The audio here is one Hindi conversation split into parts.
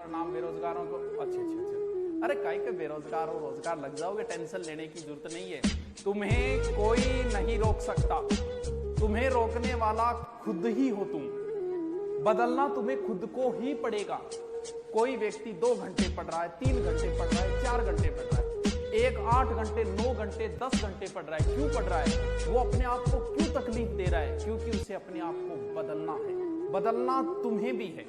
नाम बेरोजगारों को अच्छा। अरे काहे के बेरोजगार हो, रोजगार लग जाओगे, टेंशन लेने की जरूरत नहीं है। तुम्हें कोई नहीं रोक सकता, तुम्हें रोकने वाला खुद ही हो तुम। बदलना तुम्हें खुद को ही पड़ेगा। कोई व्यक्ति 2 घंटे पढ़ रहा है, 3 घंटे पढ़ रहा है, 4 घंटे पढ़ रहा है, एक 8 घंटे, 9 घंटे, 10 घंटे पढ़ रहा है। क्यों पढ़ रहा है? वो अपने आप को क्यों तकलीफ दे रहा है? क्योंकि उसे अपने आप को बदलना है। बदलना तुम्हें भी है।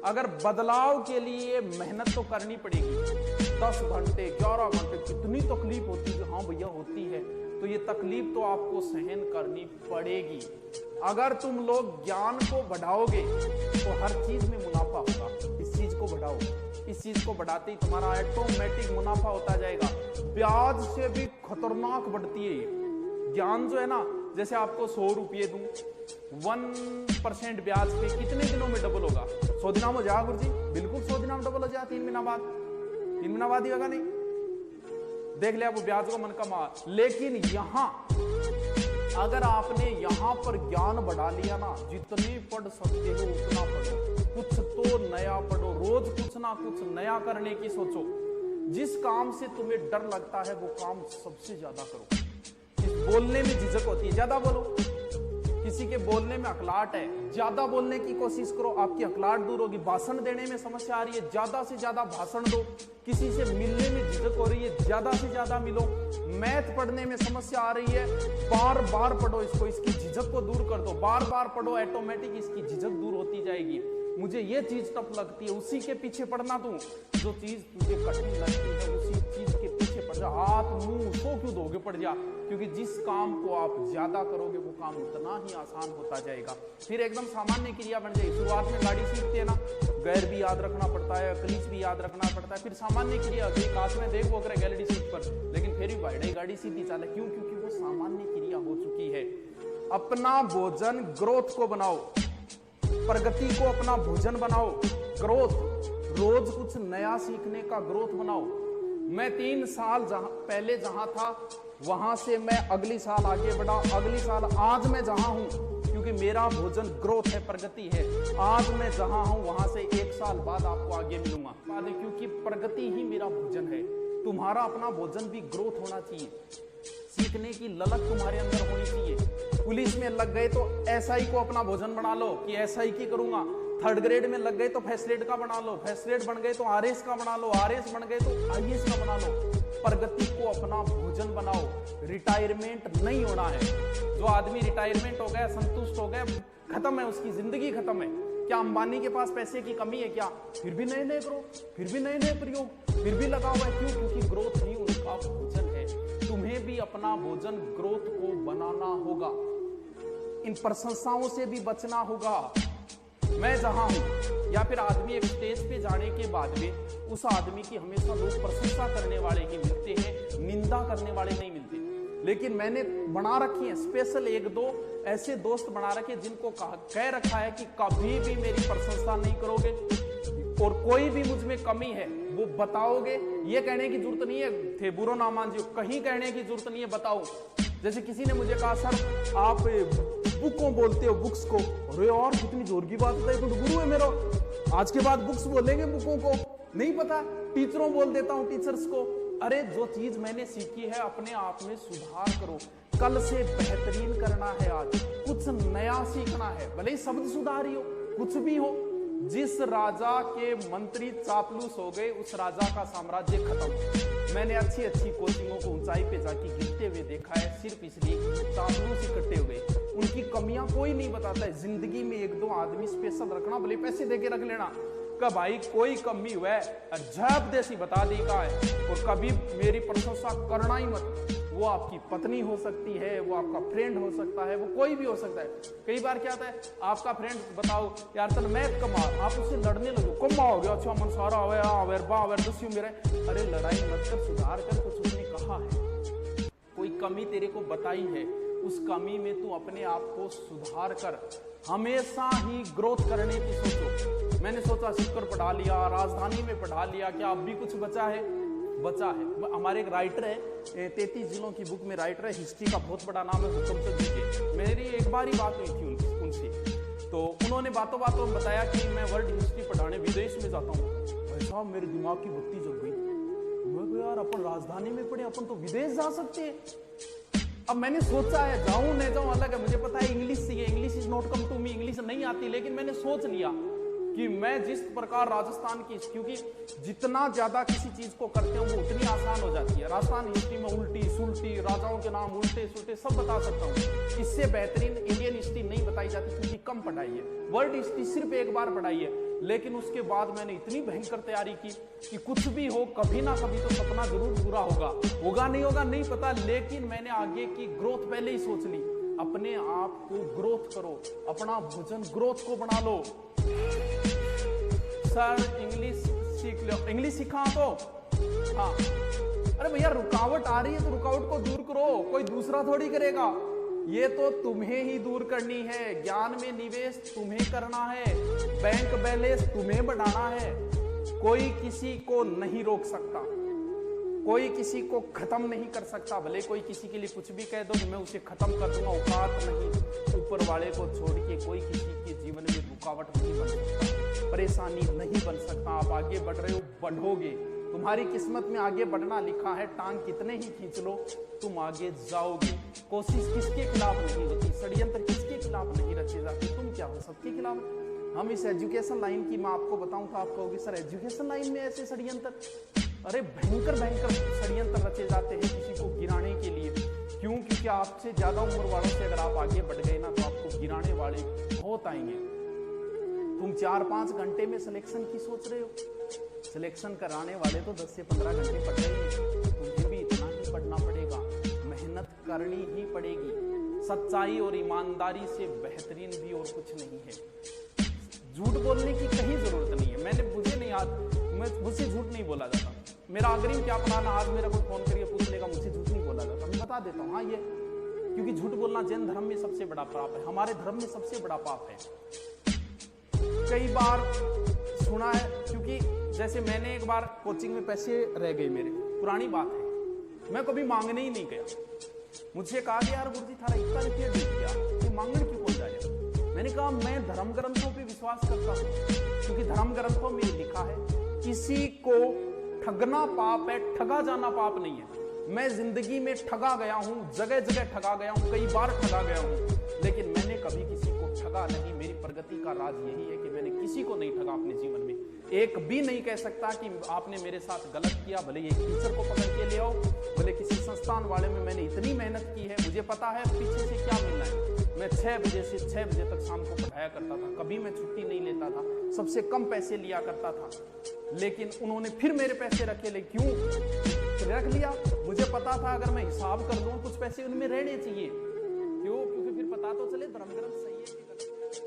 अगर बदलाव के लिए मेहनत तो करनी पड़ेगी। 10 घंटे, 11 घंटे, कितनी तकलीफ होती है? हाँ भैया होती है। तो ये तकलीफ तो आपको सहन करनी पड़ेगी। अगर तुम लोग ज्ञान को बढ़ाओगे तो हर चीज में मुनाफा होगा। इस चीज को बढ़ाओ, इस चीज को बढ़ाते ही तुम्हारा ऑटोमेटिक मुनाफा होता जाएगा। ब्याज से भी खतरनाक बढ़ती है ये ज्ञान जो है ना। जैसे आपको 100 रुपये दूं, 1% ब्याज पे कितने दिनों में डबल होगा? 100 दिनों में हो जाएगा गुरु जी। बिल्कुल 100 दिनों में डबल हो जाए। 3 महीना बाद, 3 महीना बाद ही होगा। नहीं देख लिया वो ब्याज को मन का मार। लेकिन यहां अगर आपने यहां पर ज्ञान बढ़ा लिया ना, जितने पढ़ सकते हो उतना पढ़ो, कुछ तो नया पढ़ो, रोज कुछ ना कुछ नया करने की सोचो। जिस काम से तुम्हें डर लगता है वो काम सबसे ज्यादा करो। बोलने में झिझक होती है, ज्यादा बोलो। किसी के बोलने में अकलाहट है, ज्यादा बोलने की कोशिश करो, आपकी अकलाहट दूर होगी। भाषण देने में समस्या आ रही है, ज्यादा से ज्यादा भाषण दो। किसी से मिलने में झिझक हो रही है, ज्यादा से ज्यादा मिलो। मैथ पढ़ने में समस्या आ रही है, बार बार पढ़ो इसको, इसकी झिझक को दूर कर दो। बार बार पढ़ो, ऑटोमेटिक इसकी झिझक दूर होती जाएगी। मुझे ये चीज टफ लगती है, उसी के पीछे पढ़ना। तू जो चीज तुझे कठिन लगती है उसी चीज के पीछे पड़ जा। हाथ मुंह उसको क्यों धोगे पड़ जा? क्योंकि जिस काम को आप ज्यादा करोगे वो काम उतना ही आसान होता जाएगा। फिर एकदम सामान्य क्रिया बन जाएगी। शुरुआत में गाड़ी सीखते हैं ना, गैर भी याद रखना पड़ता है, क्लीच भी याद रखना पड़ता है। फिर सामान्य क्रिया काश में देख वो करे गैलरी सीट पर, लेकिन फिर भी भाई गाड़ी सीधी चाले। क्यों? क्योंकि वो सामान्य क्रिया हो चुकी है। अपना भोजन ग्रोथ को बनाओ, प्रगति को अपना भोजन बनाओ। ग्रोथ, रोज कुछ नया सीखने का ग्रोथ बनाओ। मैं 3 साल पहले जहां था वहां से मैं अगली साल आगे बढ़ा, अगली साल आज मैं जहां हूं, क्योंकि मेरा भोजन ग्रोथ है, प्रगति है। आज मैं जहां हूं वहां से 1 साल बाद आपको आगे मिलूंगा, क्योंकि प्रगति ही मेरा भोजन है। तुम्हारा अपना भोजन भी ग्रोथ होना चाहिए। सीखने की ललक तुम्हारे अंदर होनी चाहिए। पुलिस में लग गए तो एसआई को अपना भोजन बना लो कि एसआई की करूंगा। 3rd ग्रेड में लग गए तो फर्स्ट ग्रेड का बना लो, फर्स्ट ग्रेड बन गए तो आरएस का बना लो, आरएस बन गए तो आईएएस का बना लो। प्रगति को अपना भोजन बनाओ। रिटायरमेंट नहीं होना है। जो आदमी रिटायरमेंट हो गया, संतुष्ट हो गया, खत्म है, उसकी जिंदगी खत्म है। क्या अंबानी के पास पैसे की कमी है क्या? फिर भी नए नए करो, फिर भी नए नए प्रयोग, फिर भी लगा हुआ है। क्यों? क्योंकि ग्रोथ ही उनका भोजन है। तुम्हें भी अपना भोजन ग्रोथ को बनाना होगा। इन प्रशंसाओं से भी बचना होगा। मैं जहां हूं, या फिर आदमी एक स्टेज पे जाने के बाद में उस आदमी की हमेशा लोग प्रशंसा करने वाले ही मिलते हैं, निंदा करने वाले नहीं मिलते। लेकिन मैंने बना रखी है स्पेशल 1-2 ऐसे दोस्त बना रखे जिनको कह रखा है कि कभी भी मेरी प्रशंसा नहीं करोगे, और कोई भी मुझ में कमी है वो बताओगे। ये कहने की जरूरत नहीं है थे बुरो ना मान जी, कहीं कहने की जरूरत नहीं है, बताओ। जैसे किसी ने मुझे कहा सर आप बुक को बोलते हो, बुक्स को। अरे यार कितनी जोर की बात है, तो गुरु है मेरा, आज के बाद बुक्स बोलेंगे, बुकों को नहीं पता। टीचरों बोल देता हूं, टीचर्स को। अरे जो चीज मैंने सीखी है अपने आप में सुधार करो। कल से बेहतरीन करना है, आज कुछ नया सीखना है। भले ही शब्द सुधारी हो, कुछ भी हो। जिस राजा के मंत्री चापलूस हो गए उस राजा का साम्राज्य खत्म। मैंने अच्छी अच्छी कोचिंगों को ऊंचाई पे जाके गिरते हुए देखा है, सिर्फ इसलिए कि चापलूस इकट्ठे हो गए। उनकी कमियां कोई नहीं बताता है। जिंदगी में 1-2 आदमी स्पेशल रखना, भले पैसे देके रख लेना, का भाई कोई कमी हुआ है झप देसी बता दी का है। और कभी मेरी प्रशंसा करना ही मत। वो आपकी पत्नी हो सकती है, वो आपका फ्रेंड हो सकता है, वो कोई भी हो सकता है। कई बार क्या होता है, आपका फ्रेंड बताओ यार तन मैथ कमा, आप उससे लड़ने लगो, कमा हो गया, अच्छा मन सारा आवेर दस्यू मेरे। अरे लड़ाई मत कर, सुधार कर। कुछ उसने कहा है, कोई कमी तेरे को बताई है, उस कमी में तू अपने आप को सुधार कर। हमेशा ही ग्रोथ करने की सोचो। मैंने सोचा सिक्कर पढ़ा लिया, राजधानी में पढ़ा लिया, क्या अब भी कुछ बचा है? बचा है। हमारे एक राइटर है, 33 जिलों की बुक में राइटर है, हिस्ट्री का बहुत बड़ा नाम है हुकमचंद जी के। मेरी एक बार ही बात हुई थी उनसे, तो उन्होंने बातों बातों में बताया कि मैं वर्ल्ड हिस्ट्री पढ़ाने विदेश में जाता हूँ। भाई साहब मेरे दिमाग की बत्ती जल गई। मैं तो यार अपन राजधानी में पड़े, अपन तो विदेश जा सकते हैं। अब मैंने सोचा है जाऊं नहीं जाऊं अलग है, मुझे पता है इंग्लिश चाहिए, English is not come to me, English नहीं आती, लेकिन मैंने सोच लिया कि मैं जिस प्रकार राजस्थान की, क्योंकि जितना ज्यादा किसी चीज को करते हैं वो उतनी आसान हो जाती है। राजस्थान हिस्ट्री में उल्टी सुल्टी, राजाओं के नाम उल्टे सुल्टे सब बता सकता हूँ। इससे बेहतरीन इंडियन हिस्ट्री नहीं बताई जाती, क्योंकि कम पढ़ाई है। वर्ल्ड हिस्ट्री सिर्फ एक बार पढ़ाई है, लेकिन उसके बाद मैंने इतनी भयंकर तैयारी की कि कुछ भी हो कभी ना कभी तो सपना जरूर पूरा होगा। होगा नहीं पता, लेकिन मैंने आगे की ग्रोथ पहले ही सोच ली। अपने आप को ग्रोथ करो, अपना भोजन ग्रोथ को बना लो। सर इंग्लिश सीख लो, इंग्लिश सिखा तो हाँ। अरे भैया रुकावट आ रही है तो रुकावट को दूर करो, कोई दूसरा थोड़ी करेगा, ये तो तुम्हें ही दूर करनी है। ज्ञान में निवेश तुम्हें करना है, बैंक बैलेंस तुम्हें बढ़ाना है। कोई किसी को नहीं रोक सकता, कोई किसी को खत्म नहीं कर सकता। भले कोई किसी के लिए कुछ भी कह दो कि मैं उसे खत्म कर दूंगा, औकात नहीं। ऊपर वाले को छोड़ के कोई किसी के जीवन में रुकावट नहीं बन सकता, परेशानी नहीं बन सकता। आप आगे बढ़ रहे हो, बढ़ोगे, तुम्हारी किस्मत में आगे बढ़ना लिखा है। टांग कितने ही खींच लो तुम आगे जाओगे। कोशिश किसके खिलाफ नहीं होती, षड्यंत्र किसके खिलाफ नहीं रचे जाते, तुम क्या हो सबके खिलाफ। हम इस एजुकेशन लाइन की मैं आपको बताऊं तो आप कहोगे सर एजुकेशन लाइन में ऐसे षड्यंत्र, अरे भयंकर भयंकर षड्यंत्र रचे जाते हैं किसी को गिराने के लिए। क्यों? क्योंकि आपसे ज्यादा उम्र वालों से अगर आप आगे बढ़ गए ना तो आपको गिराने वाले बहुत आएंगे। तुम 4-5 घंटे में सिलेक्शन की सोच रहे हो, सिलेक्शन कराने वाले तो 10 से 15 घंटे पढ़ रहे हैं। तुम्हें भी इतना ही पढ़ना पड़ेगा, मेहनत करनी ही पड़ेगी। सच्चाई और ईमानदारी से बेहतरीन भी और कुछ नहीं है। झूठ बोलने की कहीं जरूरत नहीं है। मुझे नहीं याद, मुझसे झूठ नहीं बोला जाता। मेरा अग्रिम क्या प्लान, आज मेरा कोई फोन करके पूछ लेगा, मुझसे झूठ नहीं बोला जाता। मैं बता देता हूँ हाँ ये, क्योंकि झूठ बोलना जैन धर्म में सबसे बड़ा पाप है, हमारे धर्म में सबसे बड़ा पाप है। कई बार सुना है, क्योंकि जैसे मैंने एक बार कोचिंग में पैसे रह गए मेरे, पुरानी बात है, मैं कभी मांगने ही नहीं गया। मुझसे कहा कि यार गुरुजी थारा इतना रुपया दे दिया, ये मांगने क्यों बोल जाएगा। मैंने कहा मैं धर्म ग्रंथों पे विश्वास करता हूँ, क्योंकि धर्म ग्रंथों में लिखा है किसी को ठगना पाप है, ठगा जाना पाप नहीं है। मैं जिंदगी में ठगा गया हूं, जगह जगह ठगा गया हूं, कई बार ठगा गया हूं, लेकिन मैंने कभी किसी को ठगा नहीं। मेरी प्रगति का राज यही है कि मैंने किसी को नहीं ठगा अपने जीवन में। एक भी नहीं कह सकता कि आपने मेरे साथ गलत किया, भले एक टीचर को पकड़ के ले आओ, भले किसी संस्थान वाले में मैंने इतनी मेहनत की है, मुझे पता है पीछे से क्या मिलना है। मैं 6 बजे से 6 बजे तक शाम को पढ़ाया करता था, कभी मैं छुट्टी नहीं लेता था, सबसे कम पैसे लिया करता था, लेकिन उन्होंने फिर मेरे पैसे रखे। ले क्यों रख लिया? मुझे पता था अगर मैं हिसाब कर लूं कुछ पैसे उनमें रहने चाहिए। क्यों? क्योंकि फिर पता तो चले धर्म ग्रंथ सही